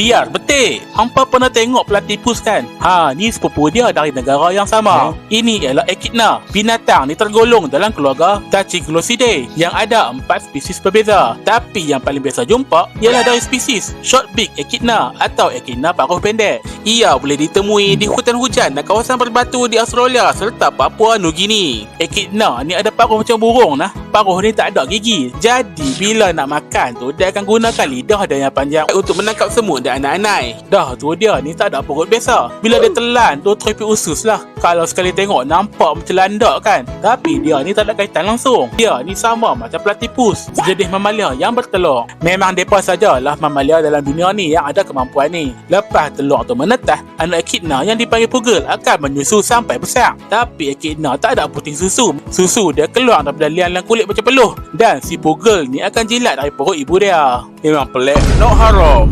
Biar betik. Hampa pernah tengok platypus kan? Ni sepupu dia dari negara yang sama. Ini ialah echidna. Binatang ni tergolong dalam keluarga Tachyglosidae yang ada 4 spesies berbeza. Tapi yang paling biasa jumpa ialah dari spesies short-beak echidna atau echidna paruh pendek. Ia boleh ditemui di hutan hujan dan kawasan berbatu di Australia serta Papua Nugini. Echidna ni ada paruh macam burung nah. Paruh ni tak ada gigi. Jadi bila nak makan tu dia akan gunakan lidah dia yang panjang untuk menangkap semut dan anai-anai. Dah tu dia ni tak ada perut biasa. Bila dia telan tu teripik usus lah. Kalau sekali tengok nampak macam landak kan. Tapi dia ni tak ada kaitan langsung. Dia ni sama macam platypus, sejenis mamalia yang bertelur. Memang depa sajalah mamalia dalam dunia ni yang ada kemampuan ni. Lepas telur tu menetas, anak echidna yang dipanggil pugil akan menyusu sampai besar. Tapi echidna tak ada puting susu. Susu dia keluar daripada liang-liang kulit macam peluh. Dan si pugil ni akan jilat dari perut ibu dia. Memang pelik, nak haram.